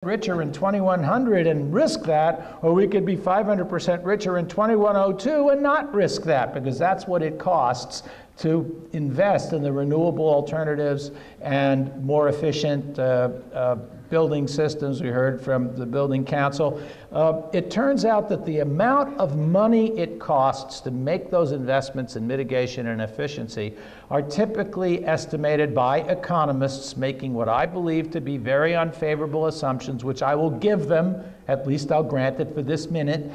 richer in 2100 and risk that, or we could be 500% richer in 2102 and not risk that, because that's what it costs to invest in the renewable alternatives and more efficient building systems. We heard from the Building Council. It turns out that the amount of money it costs to make those investments in mitigation and efficiency are typically estimated by economists making what I believe to be very unfavorable assumptions, which I will give them, at least I'll grant it for this minute,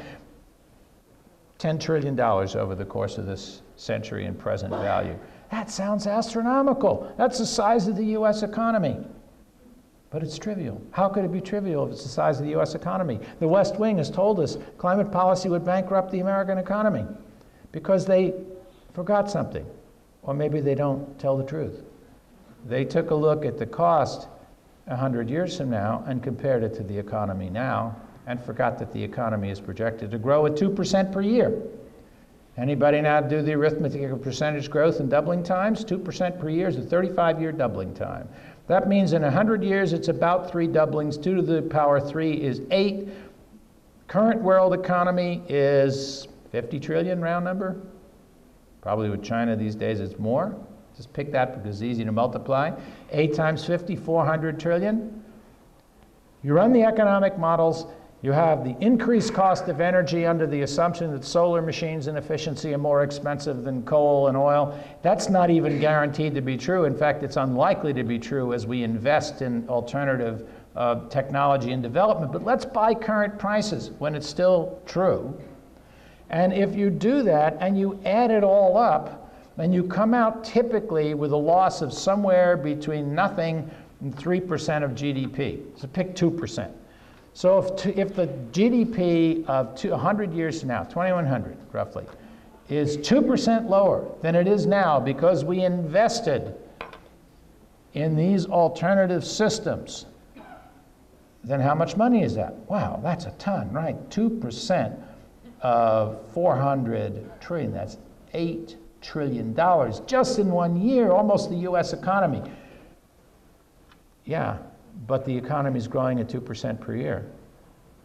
$10 trillion over the course of this century in present value. That sounds astronomical. That's the size of the US economy. But it's trivial. How could it be trivial if it's the size of the US economy? The West Wing has told us climate policy would bankrupt the American economy because they forgot something. Or maybe they don't tell the truth. They took a look at the cost 100 years from now and compared it to the economy now and forgot that the economy is projected to grow at 2% per year. Anybody now do the arithmetic of percentage growth in doubling times? 2% per year is a 35-year doubling time. That means in 100 years, it's about 3 doublings. 2 to the power 3 is 8. Current world economy is 50 trillion, round number. Probably with China these days, it's more. Just pick that because it's easy to multiply. 8 times 50, 400 trillion. You run the economic models. You have the increased cost of energy under the assumption that solar machines and efficiency are more expensive than coal and oil. That's not even guaranteed to be true. In fact, it's unlikely to be true as we invest in alternative technology and development. But let's buy current prices when it's still true. And if you do that and you add it all up, and you come out typically with a loss of somewhere between nothing and 3% of GDP. So pick 2%. So if the GDP of 100 years from now, 2100 roughly, is 2% lower than it is now because we invested in these alternative systems, then how much money is that? Wow, that's a ton, right? 2% of 400 trillion, that's $8 trillion just in 1 year, almost the US economy. Yeah. But the economy is growing at 2% per year.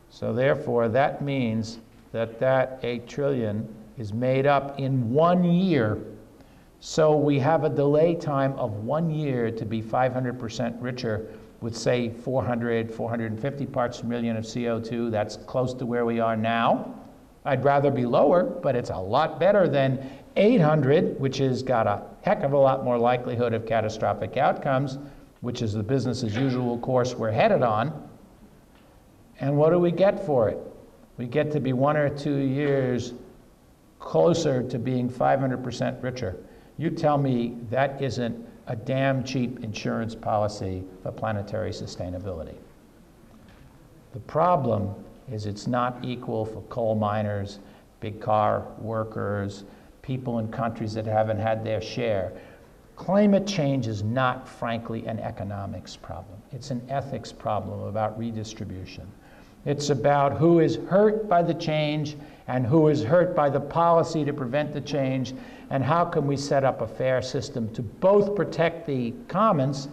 So therefore, that means that that 8 trillion is made up in 1 year. So we have a delay time of 1 year to be 500% richer with, say, 450 parts per million of CO2. That's close to where we are now. I'd rather be lower, but it's a lot better than 800, which has got a heck of a lot more likelihood of catastrophic outcomes, which is the business as usual course we're headed on. And what do we get for it? We get to be 1 or 2 years closer to being 500% richer. You tell me that isn't a damn cheap insurance policy for planetary sustainability. The problem is it's not equal for coal miners, big car workers, people in countries that haven't had their share. Climate change is not, frankly, an economics problem. It's an ethics problem about redistribution. It's about who is hurt by the change and who is hurt by the policy to prevent the change, and how can we set up a fair system to both protect the commons,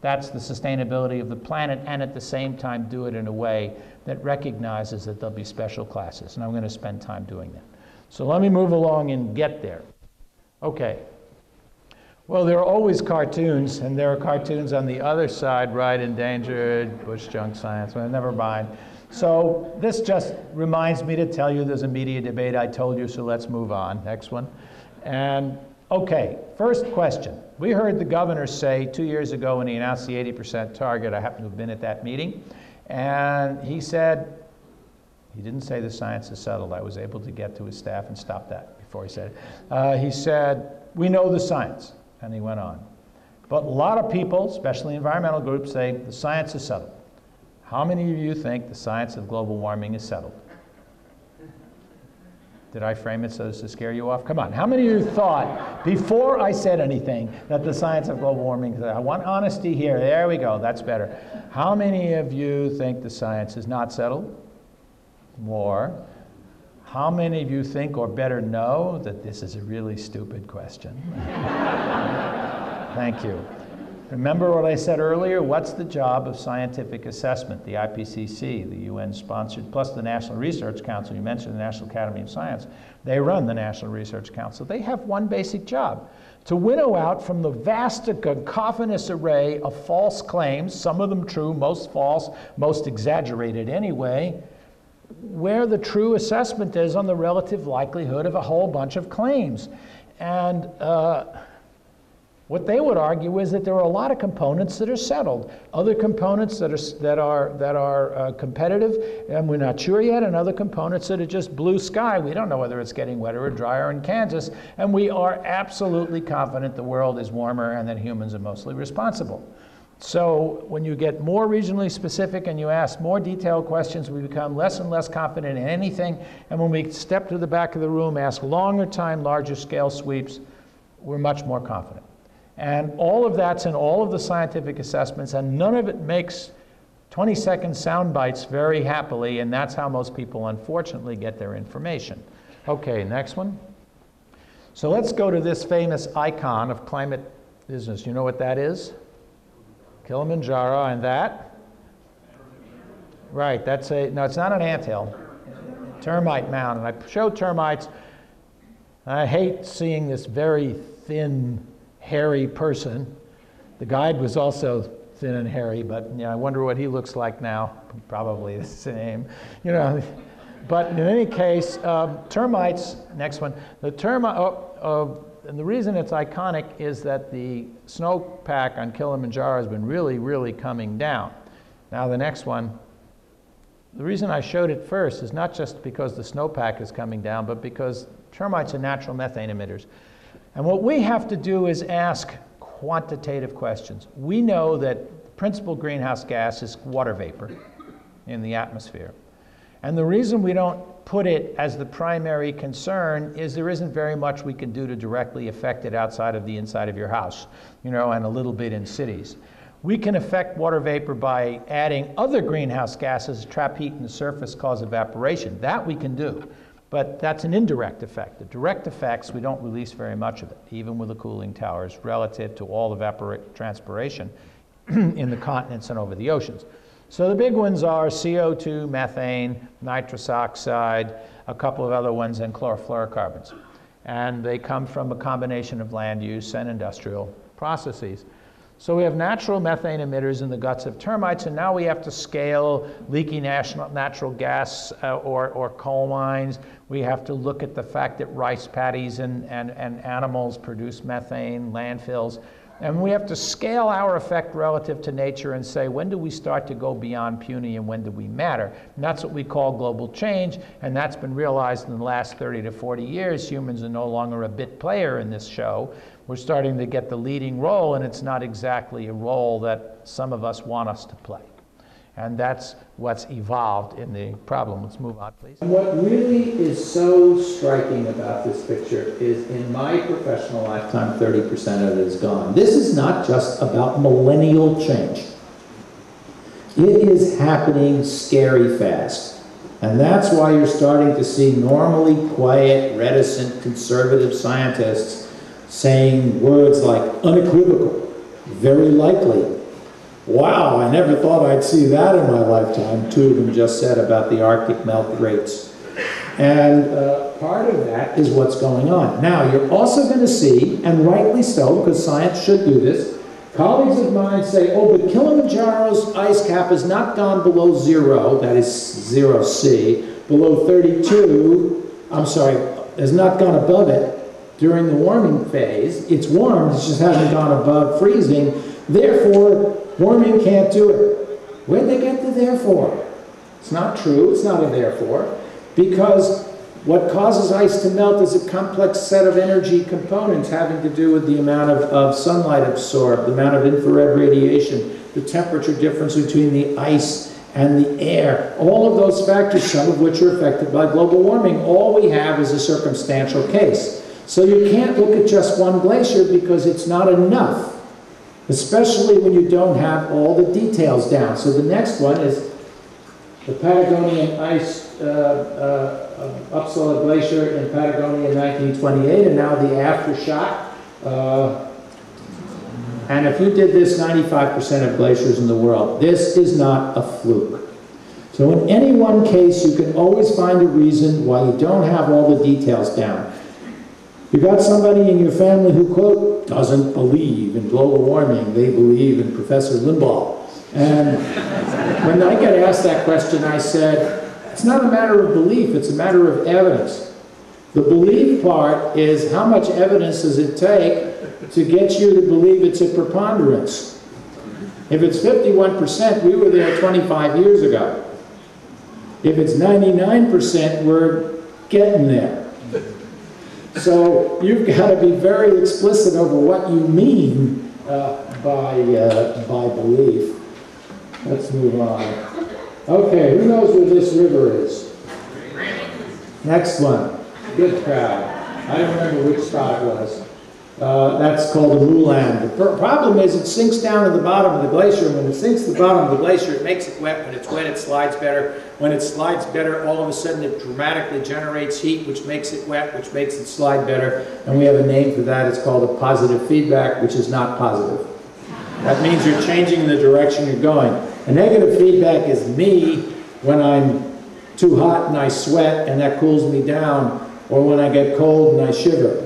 that's the sustainability of the planet, and at the same time do it in a way that recognizes that there'll be special classes. And I'm going to spend time doing that. So let me move along and get there. Okay. Well, there are always cartoons, and there are cartoons on the other side, right? Endangered, bush junk science, well, never mind. So this just reminds me to tell you there's a media debate. I told you, so let's move on. Next one. And okay, first question. We heard the governor say 2 years ago when he announced the 80% target, I happened to have been at that meeting, and he said, he didn't say the science is settled. I was able to get to his staff and stop that before he said it. He said, we know the science. And he went on. But a lot of people, especially environmental groups, say the science is settled. How many of you think the science of global warming is settled? Did I frame it so as to scare you off? Come on. How many of you thought, before I said anything, that the science of global warming is settled? I want honesty here. There we go. That's better. How many of you think the science is not settled? More. How many of you think, or better know, that this is a really stupid question? Thank you. Remember what I said earlier? What's the job of scientific assessment? The IPCC, the UN-sponsored, plus the National Research Council. You mentioned the National Academy of Science. They run the National Research Council. They have one basic job: to winnow out from the vast cacophonous array of false claims, some of them true, most false, most exaggerated anyway, where the true assessment is on the relative likelihood of a whole bunch of claims. And what they would argue is that there are a lot of components that are settled, other components that are competitive, and we're not sure yet, and other components that are just blue sky. We don't know whether it's getting wetter or drier in Kansas, and we are absolutely confident the world is warmer and that humans are mostly responsible. So when you get more regionally specific and you ask more detailed questions, we become less and less confident in anything, and when we step to the back of the room, ask longer time, larger scale sweeps, we're much more confident. And all of that's in all of the scientific assessments, and none of it makes 20-second sound bites very happily, and that's how most people, unfortunately, get their information. Okay, next one. So let's go to this famous icon of climate business. You know what that is? Kilimanjaro, and that? Right, that's no, it's not an anthill. Termite mound, and I showed termites. I hate seeing this very thin, hairy person. The guide was also thin and hairy, but you know, I wonder what he looks like now. Probably the same, you know. But in any case, termites. Next one. The and the reason it's iconic is that the snowpack on Kilimanjaro has been really, really coming down. Now the next one. The reason I showed it first is not just because the snowpack is coming down, but because termites are natural methane emitters. And what we have to do is ask quantitative questions. We know that the principal greenhouse gas is water vapor in the atmosphere. And the reason we don't put it as the primary concern is there isn't very much we can do to directly affect it outside of the inside of your house, you know, and a little bit in cities. We can affect water vapor by adding other greenhouse gases, trap heat in the surface, cause evaporation. That we can do. But that's an indirect effect. The direct effects, we don't release very much of it, even with the cooling towers, relative to all transpiration in the continents and over the oceans. So the big ones are CO2, methane, nitrous oxide, a couple of other ones, and chlorofluorocarbons. And they come from a combination of land use and industrial processes. So we have natural methane emitters in the guts of termites, and now we have to scale leaky natural gas or coal mines. We have to look at the fact that rice paddies and animals produce methane, landfills. And we have to scale our effect relative to nature and say, when do we start to go beyond puny and when do we matter? And that's what we call global change, and that's been realized in the last 30 to 40 years. Humans are no longer a bit player in this show. We're starting to get the leading role, and it's not exactly a role that some of us want us to play. And that's what's evolved in the problem. Let's move on, please. What really is so striking about this picture is, in my professional lifetime, 30% of it is gone. This is not just about millennial change. It is happening scary fast. And that's why you're starting to see normally quiet, reticent, conservative scientists saying words like unequivocal, very likely. Wow, I never thought I'd see that in my lifetime. Two of them just said about the Arctic melt rates. And part of that is what's going on. Now, you're also going to see, and rightly so, because science should do this, colleagues of mine say, oh, but Kilimanjaro's ice cap has not gone below 0, that is 0C, below 32, has not gone above it during the warming phase. It's warmed, it just hasn't gone above freezing. Therefore, warming can't do it. Where'd they get the therefore? It's not true, it's not a therefore, because what causes ice to melt is a complex set of energy components having to do with the amount of sunlight absorbed, the amount of infrared radiation, the temperature difference between the ice and the air. All of those factors, some of which are affected by global warming. All we have is a circumstantial case. So you can't look at just one glacier because it's not enough, especially when you don't have all the details down. So the next one is the Patagonian ice, Uppsala Glacier in Patagonia in 1928, and now the aftershock. And if you did this 95% of glaciers in the world, this is not a fluke. So in any one case, you can always find a reason why you don't have all the details down. You got somebody in your family who, quote, doesn't believe in global warming, they believe in Professor Limbaugh. And when I get asked that question, I said, it's not a matter of belief, it's a matter of evidence. The belief part is how much evidence does it take to get you to believe it's a preponderance. If it's 51%, we were there 25 years ago. If it's 99%, we're getting there. So you've got to be very explicit over what you mean by belief. Let's move on. Okay, who knows where this river is? Next one. Good crowd. I don't remember which spot it was. That's called the Mulan. The problem is it sinks down to the bottom of the glacier, and when it sinks to the bottom of the glacier, it makes it wet. When it's wet, it slides better. When it slides better, all of a sudden it dramatically generates heat, which makes it wet, which makes it slide better. And we have a name for that. It's called a positive feedback, which is not positive. That means you're changing the direction you're going. A negative feedback is me when I'm too hot and I sweat and that cools me down, or when I get cold and I shiver.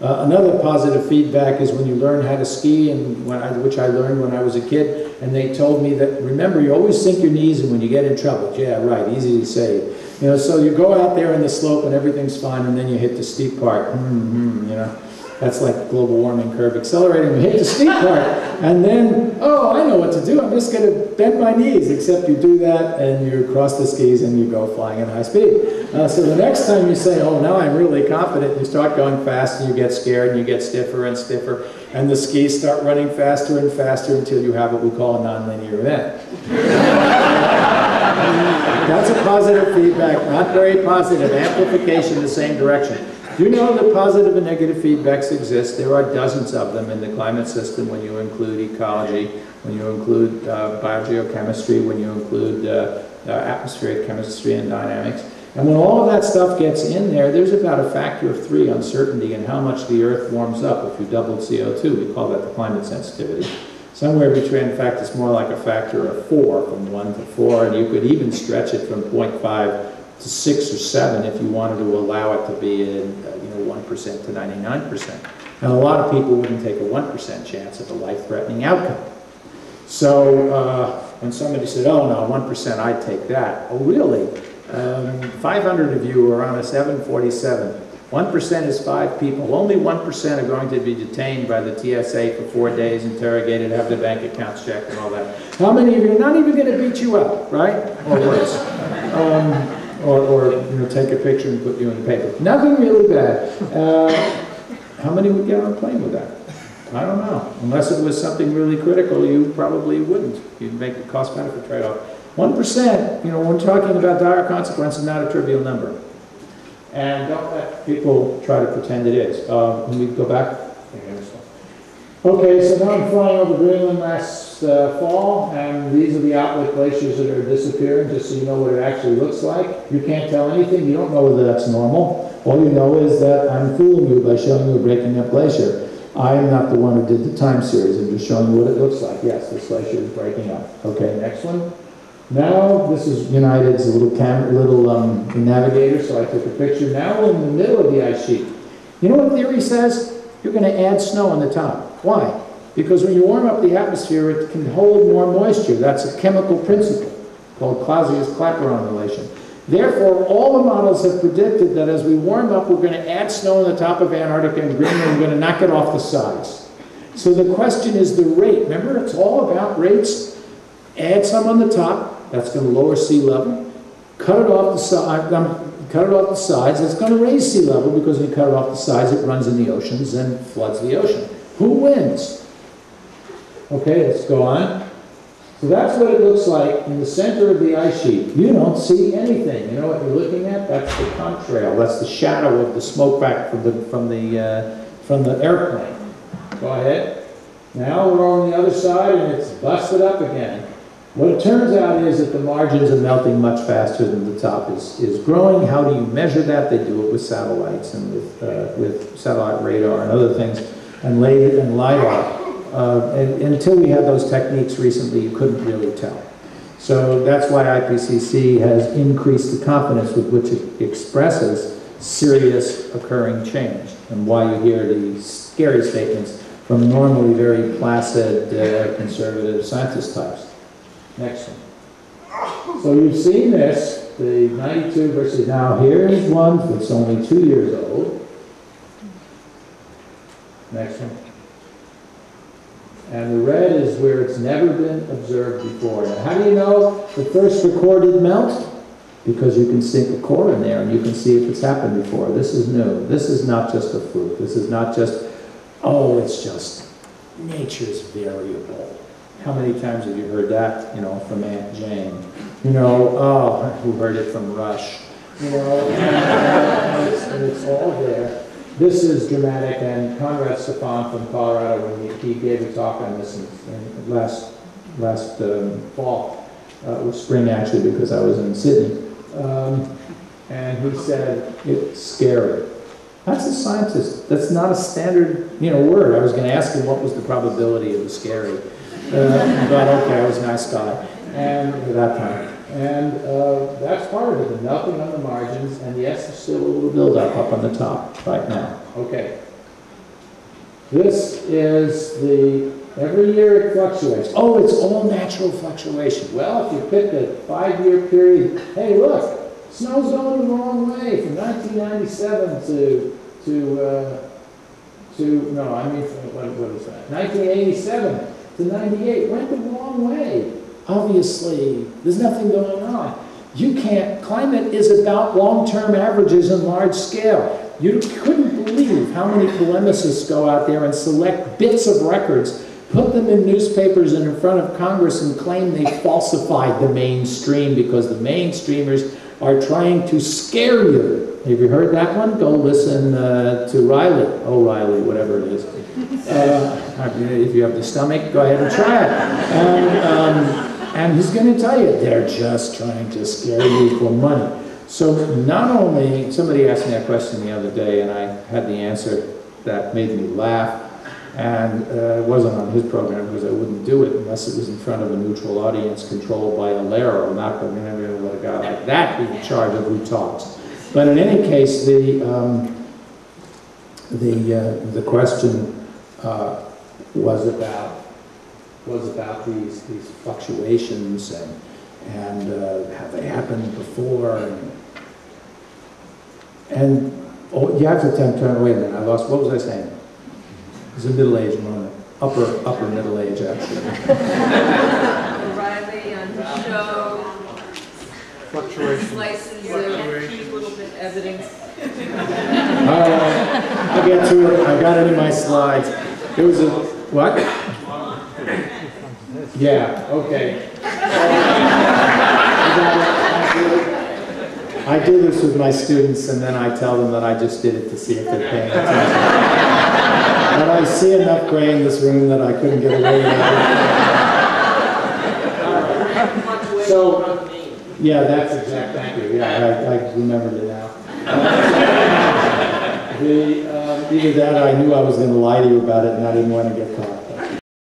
Another positive feedback is when you learn how to ski, and which I learned when I was a kid, and they told me that, remember, you always sink your knees and when you get in trouble. Yeah, right, easy to say. You know, so you go out there in the slope and everything's fine, and then you hit the steep part. You know, that's like global warming curve accelerating. You hit the steep part, and then, oh, I know what to do. I'm just going to bend my knees, except you do that, and you cross the skis, and you go flying at high speed. So the next time you say, oh, now I'm really confident, you start going fast, and you get scared, and you get stiffer and stiffer, and the skis start running faster and faster until you have what we call a nonlinear event. That's a positive feedback, not very positive. Amplification in the same direction. You know that positive and negative feedbacks exist. There are dozens of them in the climate system when you include ecology, when you include biogeochemistry, when you include atmospheric chemistry and dynamics. And when all of that stuff gets in there, there's about a factor of 3 uncertainty in how much the Earth warms up if you doubled CO2. We call that the climate sensitivity. Somewhere between, in fact, it's more like a factor of 4, from 1 to 4, and you could even stretch it from 0.5 to 6 or 7 if you wanted to allow it to be in 1% to 99%. And a lot of people wouldn't take a 1% chance of a life-threatening outcome. So when somebody said, oh no, 1%, I'd take that. Oh really? 500 of you are on a 747. 1% is 5 people. Only 1% are going to be detained by the TSA for 4 days, interrogated, have their bank accounts checked and all that. How many of you are not even going to beat you up, right? Or worse. Or take a picture and put you in the paper. Nothing really bad. How many would get on a plane with that? I don't know. Unless it was something really critical, you probably wouldn't. You'd make the cost-benefit trade-off. 1%, when we're talking about dire consequences, not a trivial number. And don't let people try to pretend it is. Can we go back? Okay, so now I'm flying over Greenland last fall, and these are the outlet glaciers that are disappearing, just so you know what it actually looks like. You can't tell anything. You don't know whether that's normal. All you know is that I'm fooling you by showing you a breaking up glacier. I am not the one who did the time series. I'm just showing you what it looks like. Yes, this glacier is breaking up. Okay, next one. Now, this is United's little navigator, so I took a picture. Now we're in the middle of the ice sheet. You know what theory says? You're going to add snow on the top. Why? Because when you warm up the atmosphere, it can hold more moisture. That's a chemical principle called Clausius-Clapeyron relation. Therefore, all the models have predicted that as we warm up, we're going to add snow on the top of Antarctica and Greenland. We're going to knock it off the sides. So the question is the rate. Remember, it's all about rates. Add some on the top. That's going to lower sea level. Cut it off the side. Cut it off the sides. It's going to raise sea level because when you cut it off the sides, it runs in the oceans and floods the ocean. Who wins? Okay, let's go on. So that's what it looks like in the center of the ice sheet. You don't see anything. You know what you're looking at? That's the contrail. That's the shadow of the smoke back from the airplane. Go ahead. Now we're on the other side and it's busted up again. What it turns out is that the margins are melting much faster than the top is growing. How do you measure that? They do it with satellites and with satellite radar and other things, and LIDAR. until we had those techniques recently, you couldn't really tell. So that's why IPCC has increased the confidence with which it expresses serious occurring change, and why you hear these scary statements from normally very placid, conservative scientist types. Next one. So you've seen this, the 92 versus now. Here's one that's only 2 years old. Next one. And the red is where it's never been observed before. Now, how do you know the first recorded melt? Because you can sink a core in there and you can see if it's happened before. This is new. This is not just a fluke. This is not just, oh, it's just nature's variable. How many times have you heard that, you know, from Aunt Jane? You know, oh, who heard it from Rush? You know, and it's all there. This is dramatic, and Conrad Stefan from Colorado, when he gave a talk on this in last fall, it was spring actually, because I was in Sydney, and he said, it's scary. That's a scientist. That's not a standard, you know, word. I was going to ask him what was the probability it was scary, but okay, I was a nice guy, and at that time. And that's part of it, the melting on the margins, and yes, there's still a little buildup up on the top right now. Okay. This is the, every year it fluctuates. Oh, it's all natural fluctuation. Well, if you pick a 5-year period, hey, look, snow's going the wrong way from 1997 no, I mean, what is that? 1987 to 98, went the wrong way. Obviously, there's nothing going on. You can't, climate is about long-term averages and large scale. You couldn't believe how many polemicists go out there and select bits of records, put them in newspapers and in front of Congress and claim they falsified the mainstream because the mainstreamers are trying to scare you. Have you heard that one? Go listen to Riley, O'Reilly, whatever it is. If you have the stomach, go ahead and try it. And he's going to tell you, they're just trying to scare you for money. So not only, somebody asked me that question the other day, and I had the answer that made me laugh, and it wasn't on his program because I wouldn't do it unless it was in front of a neutral audience controlled by a Laro. I'm not going to let a guy like that be in charge of who talks. But in any case, the question was about these fluctuations and have they happened before? And oh, you have to turn. Wait a minute, I lost. What was I saying? It's a middle-aged moment, upper middle age actually. Riley on the show. Fluctuation. Slices of little bit evidence. All right, I'll get to it. I got it in my slides. There was a what? Yeah. Okay. I do this with my students, and then I tell them that I just did it to see if they're paying attention. But I see enough gray in this room that I couldn't get away with it. So, yeah, that's exact. Thank you. Yeah, I remembered it now. Either that, or I knew I was going to lie to you about it, and I didn't want to get caught.